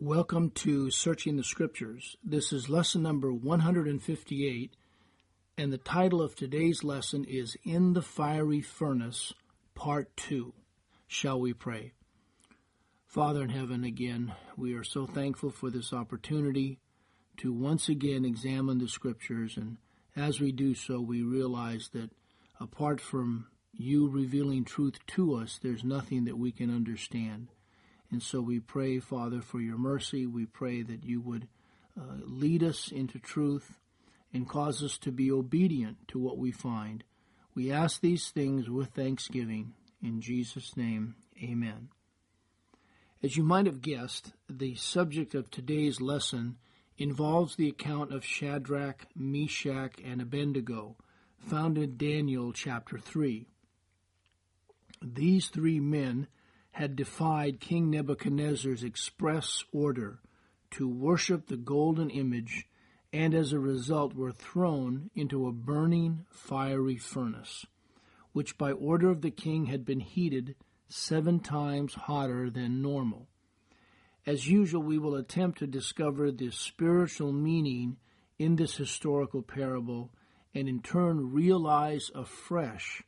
Welcome to Searching the Scriptures. This is lesson number 158, and the title of today's lesson is In the Fiery Furnace, Part 2. Shall we pray? Father in heaven, again, we are so thankful for this opportunity to once again examine the Scriptures, and as we do so, we realize that apart from you revealing truth to us, there's nothing that we can understand. And so we pray, Father, for your mercy. We pray that you would lead us into truth and cause us to be obedient to what we find. We ask these things with thanksgiving. In Jesus' name, amen. As you might have guessed, the subject of today's lesson involves the account of Shadrach, Meshach, and Abednego, found in Daniel chapter 3. These three men had defied King Nebuchadnezzar's express order to worship the golden image, and as a result were thrown into a burning fiery furnace, which by order of the king had been heated 7 times hotter than normal. As usual, we will attempt to discover the spiritual meaning in this historical parable and in turn realize afresh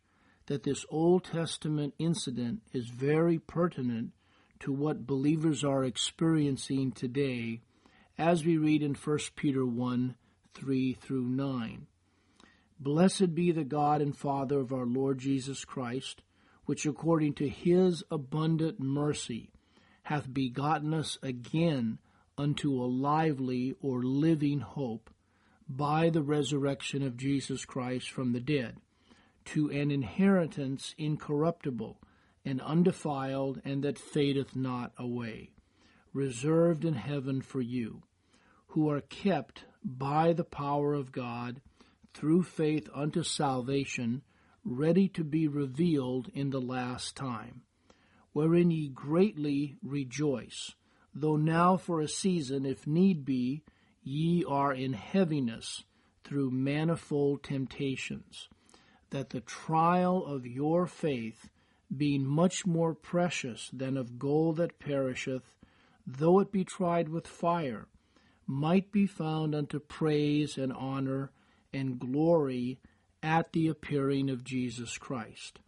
that this Old Testament incident is very pertinent to what believers are experiencing today, as we read in 1 Peter 1, 3 through 9. Blessed be the God and Father of our Lord Jesus Christ, which according to his abundant mercy hath begotten us again unto a lively or living hope by the resurrection of Jesus Christ from the dead, to an inheritance incorruptible and undefiled, and that fadeth not away, reserved in heaven for you, who are kept by the power of God through faith unto salvation, ready to be revealed in the last time, wherein ye greatly rejoice, though now for a season, if need be, ye are in heaviness through manifold temptations, that the trial of your faith, being much more precious than of gold that perisheth, though it be tried with fire, might be found unto praise and honor and glory at the appearing of Jesus Christ,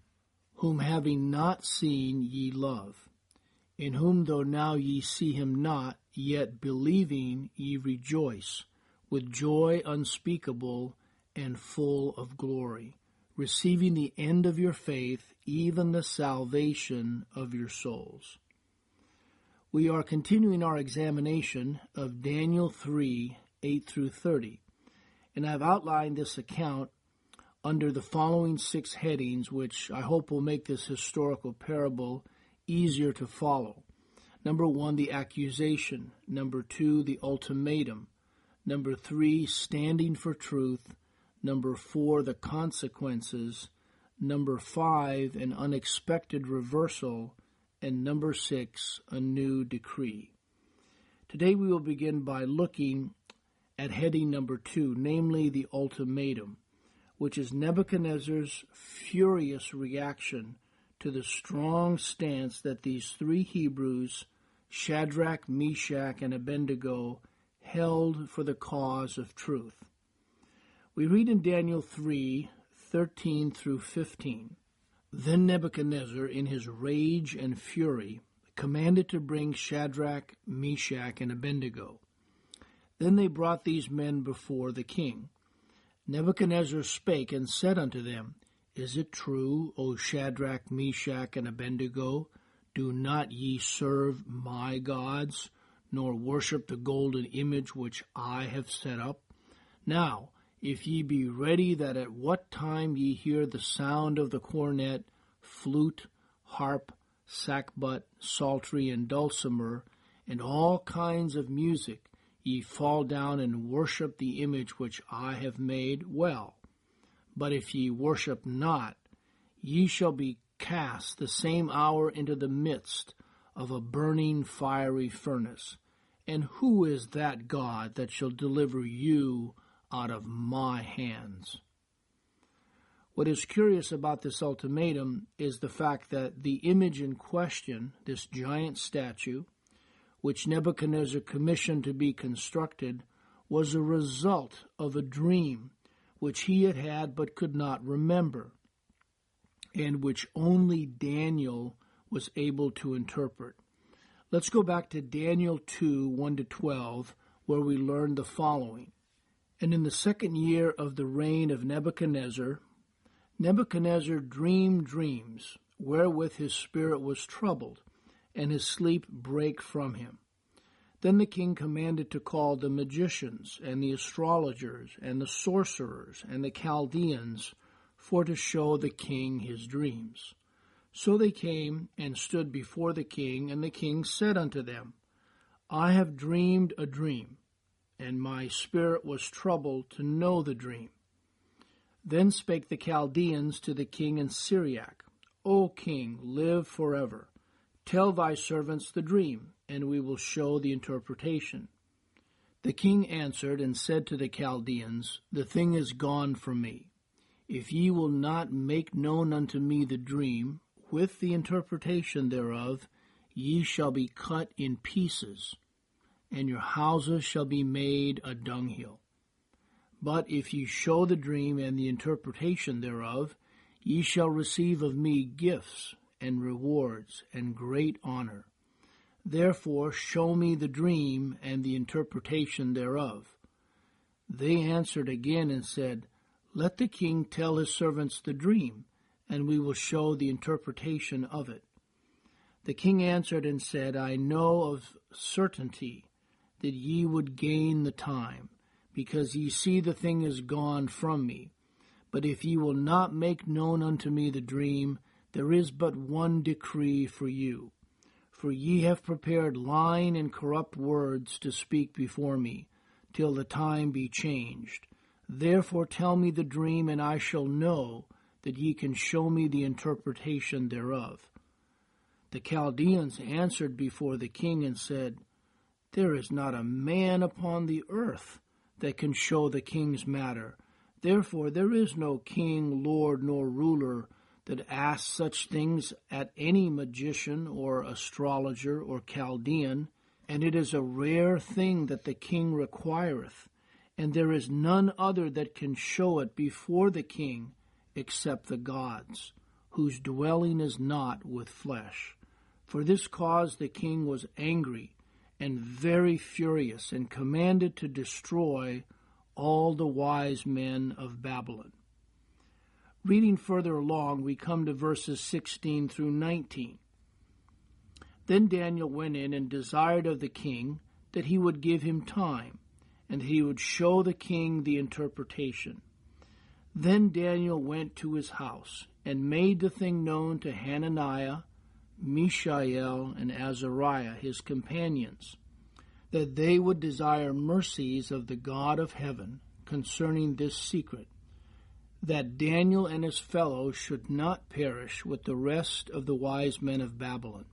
whom having not seen ye love, in whom though now ye see him not, yet believing ye rejoice, with joy unspeakable and full of glory, receiving the end of your faith, even the salvation of your souls. We are continuing our examination of Daniel 3, 8 through 30, and I've outlined this account under the following 6 headings, which I hope will make this historical parable easier to follow. Number 1, the accusation. Number 2, the ultimatum. Number 3, standing for truth. Number 4, the consequences. Number 5, an unexpected reversal. And number 6, a new decree. Today we will begin by looking at heading number 2, namely the ultimatum, which is Nebuchadnezzar's furious reaction to the strong stance that these 3 Hebrews, Shadrach, Meshach, and Abednego, held for the cause of truth. We read in Daniel 3, 13 through 15, Then Nebuchadnezzar, in his rage and fury, commanded to bring Shadrach, Meshach, and Abednego. Then they brought these men before the king. Nebuchadnezzar spake and said unto them, Is it true, O Shadrach, Meshach, and Abednego, do not ye serve my gods, nor worship the golden image which I have set up? Now, if ye be ready that at what time ye hear the sound of the cornet, flute, harp, sackbut, psaltery, and dulcimer, and all kinds of music, ye fall down and worship the image which I have made, well. But if ye worship not, ye shall be cast the same hour into the midst of a burning fiery furnace. And who is that God that shall deliver you out of my hands? What is curious about this ultimatum is the fact that the image in question, this giant statue, which Nebuchadnezzar commissioned to be constructed, was a result of a dream which he had had but could not remember, and which only Daniel was able to interpret. Let's go back to Daniel 2, 1-12, where we learn the following. And in the 2nd year of the reign of Nebuchadnezzar, Nebuchadnezzar dreamed dreams, wherewith his spirit was troubled, and his sleep brake from him. Then the king commanded to call the magicians, and the astrologers, and the sorcerers, and the Chaldeans, for to show the king his dreams. So they came and stood before the king, and the king said unto them, I have dreamed a dream, and my spirit was troubled to know the dream. Then spake the Chaldeans to the king in Syriac, O king, live forever. Tell thy servants the dream, and we will show the interpretation. The king answered and said to the Chaldeans, The thing is gone from me. If ye will not make known unto me the dream, with the interpretation thereof, ye shall be cut in pieces, and your houses shall be made a dunghill. But if ye show the dream and the interpretation thereof, ye shall receive of me gifts and rewards and great honor. Therefore show me the dream and the interpretation thereof. They answered again and said, Let the king tell his servants the dream, and we will show the interpretation of it. The king answered and said, I know of certainty that ye would gain the time, because ye see the thing is gone from me. But if ye will not make known unto me the dream, there is but one decree for you. For ye have prepared lying and corrupt words to speak before me, till the time be changed. Therefore tell me the dream, and I shall know that ye can show me the interpretation thereof. The Chaldeans answered before the king and said, There is not a man upon the earth that can show the king's matter. Therefore there is no king, lord, nor ruler that asks such things at any magician or astrologer or Chaldean, and it is a rare thing that the king requireth, and there is none other that can show it before the king except the gods, whose dwelling is not with flesh. For this cause the king was angry and very furious, and commanded to destroy all the wise men of Babylon. Reading further along, we come to verses 16 through 19. Then Daniel went in and desired of the king that he would give him time, and that he would show the king the interpretation. Then Daniel went to his house, and made the thing known to Hananiah, Mishael, and Azariah, his companions, that they would desire mercies of the God of heaven concerning this secret, that Daniel and his fellows should not perish with the rest of the wise men of Babylon.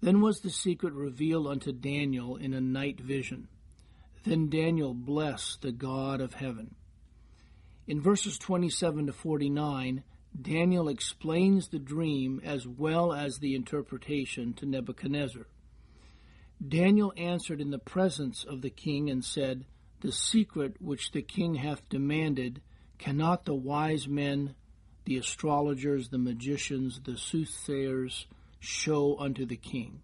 Then was the secret revealed unto Daniel in a night vision. Then Daniel blessed the God of heaven. In verses 27 to 49, Daniel explains the dream as well as the interpretation to Nebuchadnezzar. Daniel answered in the presence of the king and said, The secret which the king hath demanded cannot the wise men, the astrologers, the magicians, the soothsayers show unto the king.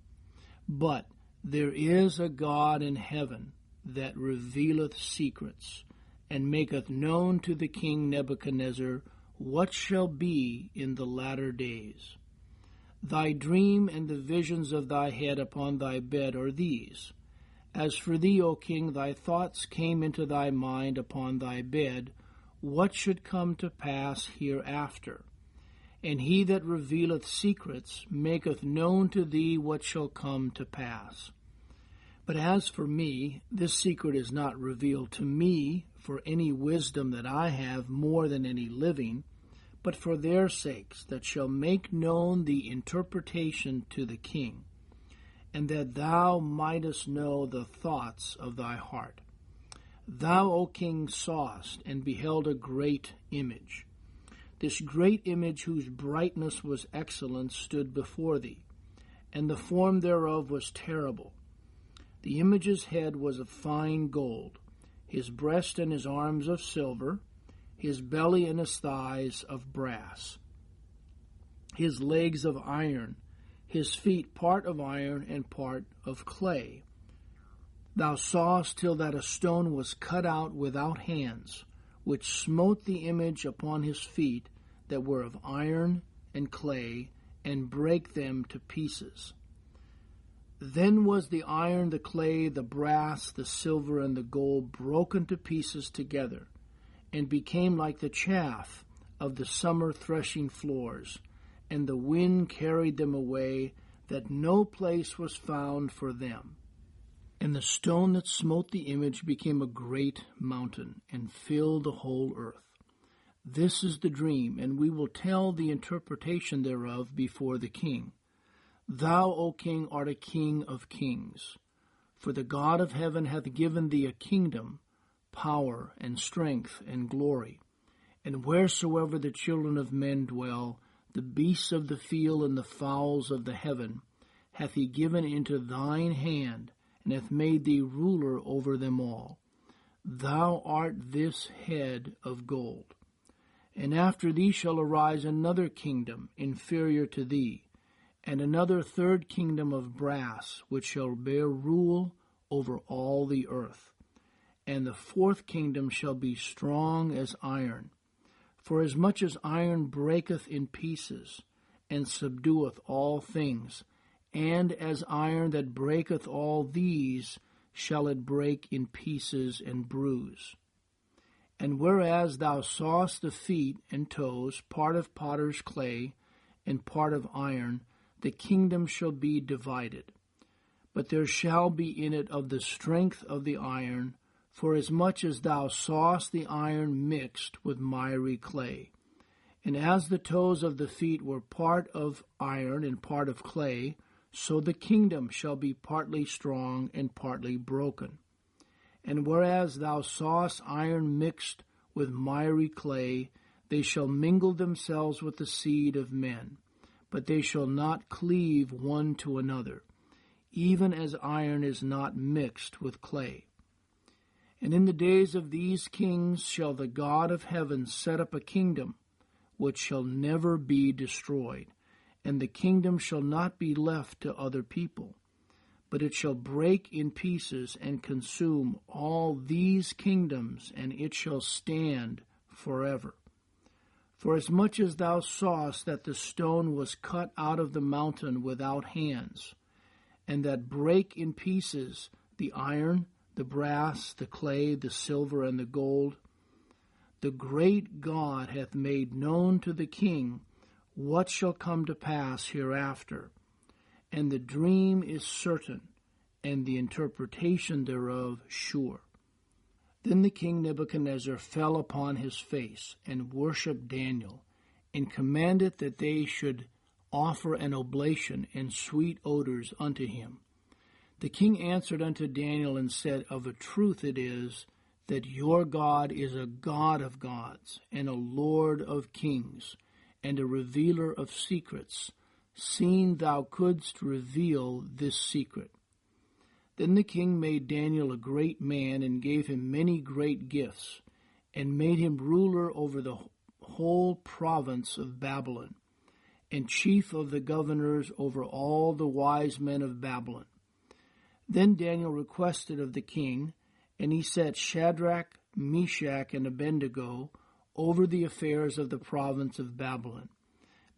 But there is a God in heaven that revealeth secrets, and maketh known to the king Nebuchadnezzar what shall be in the latter days. Thy dream and the visions of thy head upon thy bed are these. As for thee, O king, thy thoughts came into thy mind upon thy bed, what should come to pass hereafter. And he that revealeth secrets maketh known to thee what shall come to pass. But as for me, this secret is not revealed to me for any wisdom that I have more than any living, but for their sakes that shall make known the interpretation to the king, and that thou mightest know the thoughts of thy heart. Thou, O king, sawest and beheld a great image. This great image, whose brightness was excellent, stood before thee, and the form thereof was terrible. The image's head was of fine gold, his breast and his arms of silver, his belly and his thighs of brass, his legs of iron, his feet part of iron and part of clay. Thou sawest till that a stone was cut out without hands, which smote the image upon his feet that were of iron and clay, and brake them to pieces. Then was the iron, the clay, the brass, the silver, and the gold broken to pieces together, and became like the chaff of the summer threshing floors, and the wind carried them away, that no place was found for them. And the stone that smote the image became a great mountain, and filled the whole earth. This is the dream, and we will tell the interpretation thereof before the king. Thou, O king, art a king of kings. For the God of heaven hath given thee a kingdom, power, and strength, and glory. And wheresoever the children of men dwell, the beasts of the field and the fowls of the heaven, hath he given into thine hand, and hath made thee ruler over them all. Thou art this head of gold. And after thee shall arise another kingdom inferior to thee, and another third kingdom of brass, which shall bear rule over all the earth. And the fourth kingdom shall be strong as iron. For as much as iron breaketh in pieces, and subdueth all things, and as iron that breaketh all these, shall it break in pieces and bruise. And whereas thou sawest the feet and toes, part of potter's clay, and part of iron, the kingdom shall be divided. But there shall be in it of the strength of the iron, for as much as thou sawest the iron mixed with miry clay. And as the toes of the feet were part of iron and part of clay, so the kingdom shall be partly strong and partly broken. And whereas thou sawest iron mixed with miry clay, they shall mingle themselves with the seed of men, but they shall not cleave one to another, even as iron is not mixed with clay. And in the days of these kings shall the God of heaven set up a kingdom which shall never be destroyed, and the kingdom shall not be left to other people, but it shall break in pieces and consume all these kingdoms, and it shall stand forever. For as much as thou sawest that the stone was cut out of the mountain without hands, and that brake in pieces the iron, the brass, the clay, the silver, and the gold, the great God hath made known to the king what shall come to pass hereafter. And the dream is certain, and the interpretation thereof sure. Then the king Nebuchadnezzar fell upon his face, and worshipped Daniel, and commanded that they should offer an oblation and sweet odors unto him. The king answered unto Daniel and said, Of a truth it is, that your God is a God of gods, and a Lord of kings, and a revealer of secrets, seeing thou couldst reveal this secret. Then the king made Daniel a great man, and gave him many great gifts, and made him ruler over the whole province of Babylon, and chief of the governors over all the wise men of Babylon. Then Daniel requested of the king, and he set Shadrach, Meshach, and Abednego over the affairs of the province of Babylon.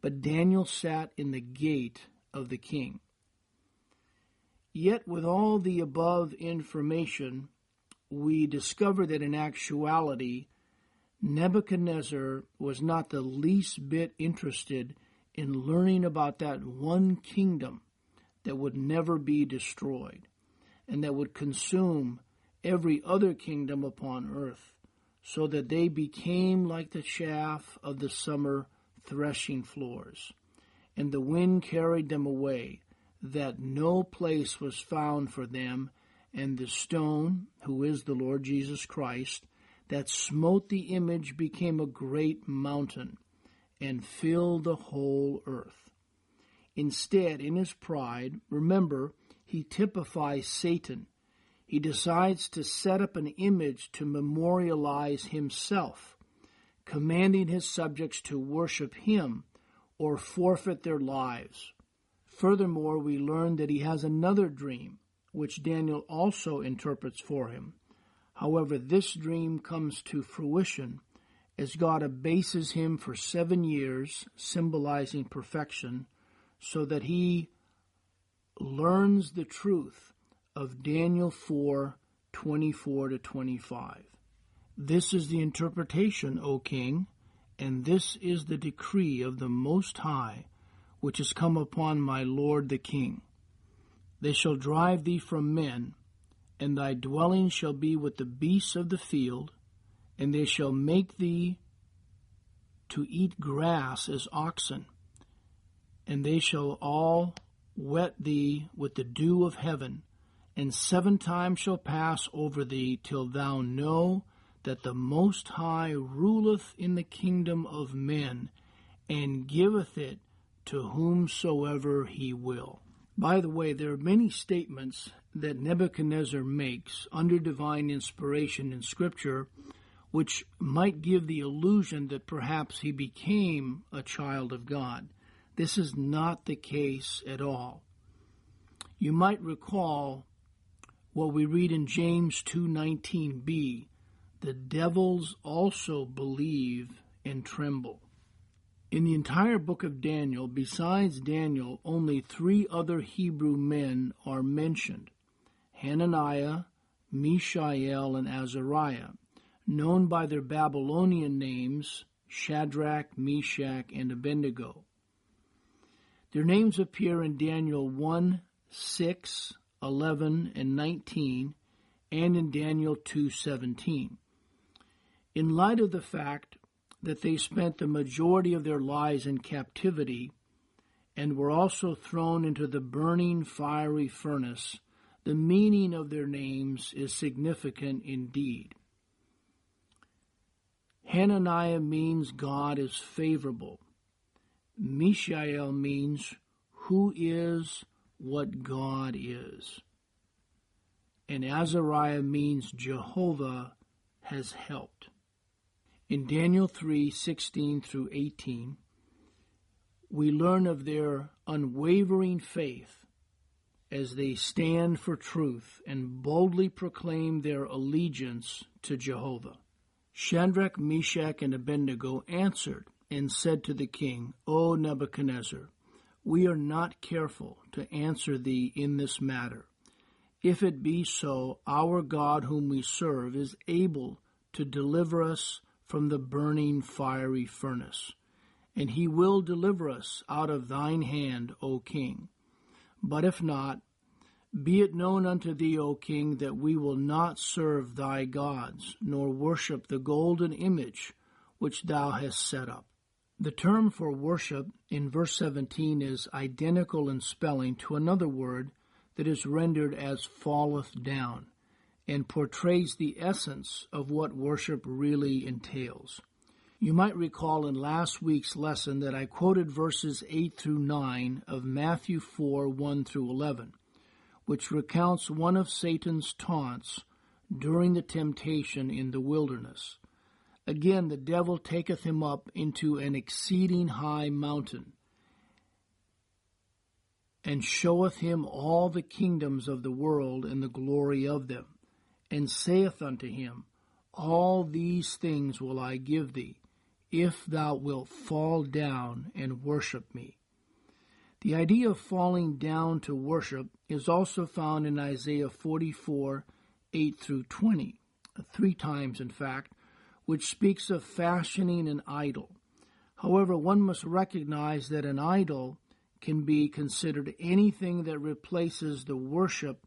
But Daniel sat in the gate of the king. Yet with all the above information, we discover that in actuality, Nebuchadnezzar was not the least bit interested in learning about that one kingdom that would never be destroyed, and that would consume every other kingdom upon earth, so that they became like the chaff of the summer threshing floors, and the wind carried them away, that no place was found for them, and the stone, who is the Lord Jesus Christ, that smote the image became a great mountain, and filled the whole earth. Instead, in his pride, remember, he typifies Satan he decides to set up an image to memorialize himself, commanding his subjects to worship him or forfeit their lives. Furthermore, we learn that he has another dream, which Daniel also interprets for him. However, this dream comes to fruition as God abases him for 7 years, symbolizing perfection, so that he learns the truth of Daniel 4:24-25. This is the interpretation, O king, and this is the decree of the Most High, which has come upon my lord the king. They shall drive thee from men, and thy dwelling shall be with the beasts of the field, and they shall make thee to eat grass as oxen, and they shall all wet thee with the dew of heaven, and 7 times shall pass over thee, till thou know that the Most High ruleth in the kingdom of men, and giveth it to whomsoever he will. By the way, there are many statements that Nebuchadnezzar makes under divine inspiration in Scripture, which might give the illusion that perhaps he became a child of God. This is not the case at all. You might recall what we read in James 2:19b, the devils also believe and tremble. In the entire book of Daniel, besides Daniel, only 3 other Hebrew men are mentioned: Hananiah, Mishael, and Azariah, known by their Babylonian names, Shadrach, Meshach, and Abednego. Their names appear in Daniel 1:6, 11, and 19, and in Daniel 2:17. In light of the fact that they spent the majority of their lives in captivity and were also thrown into the burning fiery furnace, the meaning of their names is significant indeed. Hananiah means God is favorable. Mishael means who is what God is. And Azariah means Jehovah has helped. In Daniel 3:16-18, we learn of their unwavering faith as they stand for truth and boldly proclaim their allegiance to Jehovah. Shadrach, Meshach, and Abednego answered and said to the king, O Nebuchadnezzar, we are not careful to answer thee in this matter. If it be so, our God whom we serve is able to deliver us from the burning fiery furnace, and he will deliver us out of thine hand, O king. But if not, be it known unto thee, O king, that we will not serve thy gods, nor worship the golden image which thou hast set up. The term for worship in verse 17 is identical in spelling to another word that is rendered as falleth down, and portrays the essence of what worship really entails. You might recall in last week's lesson that I quoted verses 8-9 of Matthew 4:1-11, which recounts one of Satan's taunts during the temptation in the wilderness. Again, the devil taketh him up into an exceeding high mountain, and showeth him all the kingdoms of the world and the glory of them, and saith unto him, All these things will I give thee, if thou wilt fall down and worship me. The idea of falling down to worship is also found in Isaiah 44:8-20, 3 times in fact, which speaks of fashioning an idol. However, one must recognize that an idol can be considered anything that replaces the worship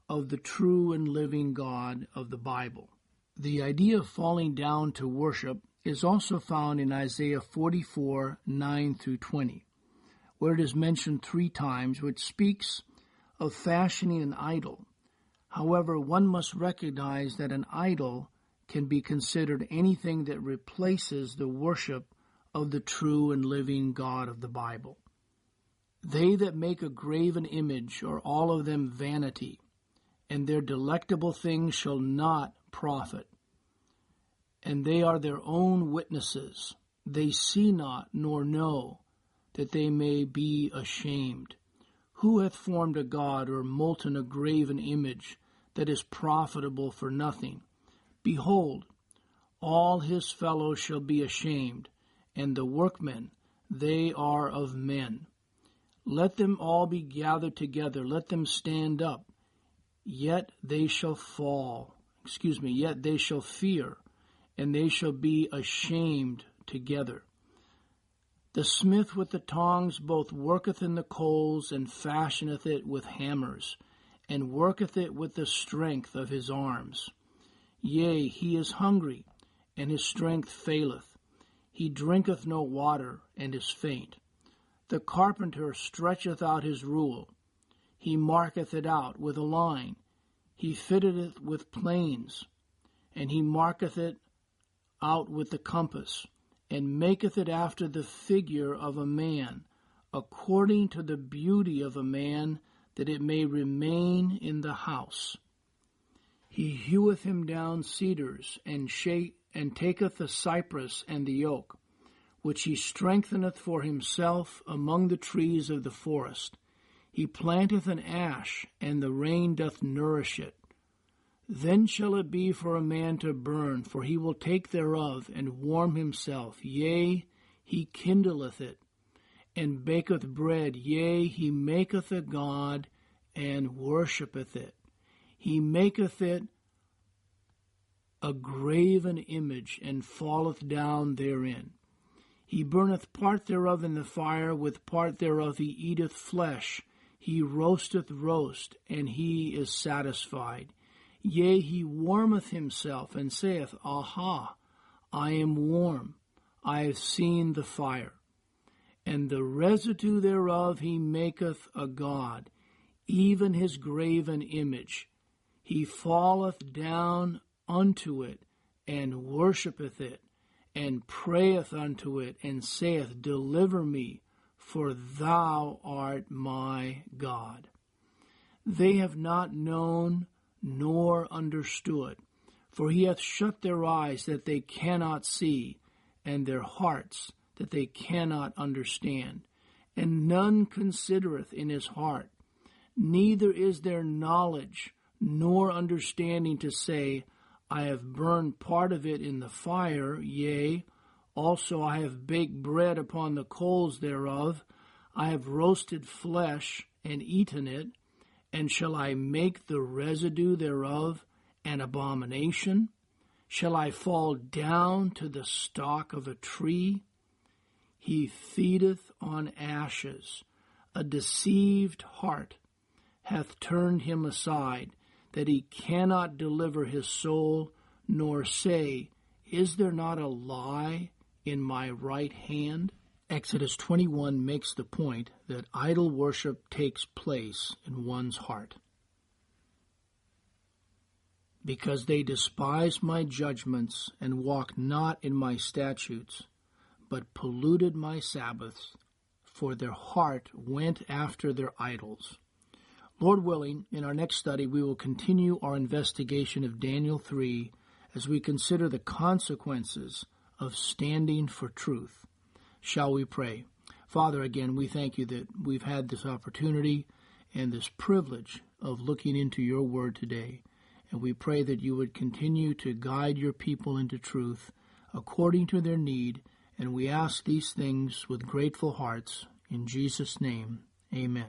of the true and living God of the Bible. The idea of falling down to worship is also found in Isaiah 44:9-20, where it is mentioned 3 times, which speaks of fashioning an idol. However, one must recognize that an idol can be considered anything that replaces the worship of the true and living God of the Bible. They that make a graven image are all of them vanity, and their delectable things shall not profit. And they are their own witnesses. They see not nor know, that they may be ashamed. Who hath formed a god or molten a graven image that is profitable for nothing? Behold, all his fellows shall be ashamed, and the workmen, they are of men. Let them all be gathered together, let them stand up, yet they shall yet they shall fear, and they shall be ashamed together. The smith with the tongs both worketh in the coals, and fashioneth it with hammers, and worketh it with the strength of his arms. Yea, he is hungry, and his strength faileth. He drinketh no water, and is faint. The carpenter stretcheth out his rule. He marketh it out with a line. He fitteth it with planes, and he marketh it out with the compass, and maketh it after the figure of a man, according to the beauty of a man, that it may remain in the house. He heweth him down cedars, and taketh the cypress and the oak, which he strengtheneth for himself among the trees of the forest. He planteth an ash, and the rain doth nourish it. Then shall it be for a man to burn, for he will take thereof, and warm himself. Yea, he kindleth it, and baketh bread. Yea, he maketh a god, and worshippeth it. He maketh it a graven image, and falleth down therein. He burneth part thereof in the fire, with part thereof he eateth flesh. He roasteth roast, and he is satisfied. Yea, he warmeth himself, and saith, Aha, I am warm, I have seen the fire. And the residue thereof he maketh a god, even his graven image. He falleth down unto it, and worshippeth it, and prayeth unto it, and saith, Deliver me, for thou art my God. They have not known nor understood, for he hath shut their eyes that they cannot see, and their hearts that they cannot understand. And none considereth in his heart, neither is there knowledge nor understanding to say, I have burned part of it in the fire, yea, also I have baked bread upon the coals thereof, I have roasted flesh and eaten it, and shall I make the residue thereof an abomination? Shall I fall down to the stalk of a tree? He feedeth on ashes. A deceived heart hath turned him aside, that he cannot deliver his soul, nor say, Is there not a lie in my right hand? Exodus 21 makes the point that idol worship takes place in one's heart. Because they despise my judgments and walk not in my statutes, but polluted my Sabbaths, for their heart went after their idols. Lord willing, in our next study we will continue our investigation of Daniel 3 as we consider the consequences of standing for truth. Shall we pray? Father, again, we thank you that we've had this opportunity and this privilege of looking into your word today. And we pray that you would continue to guide your people into truth according to their need. And we ask these things with grateful hearts. In Jesus' name, amen.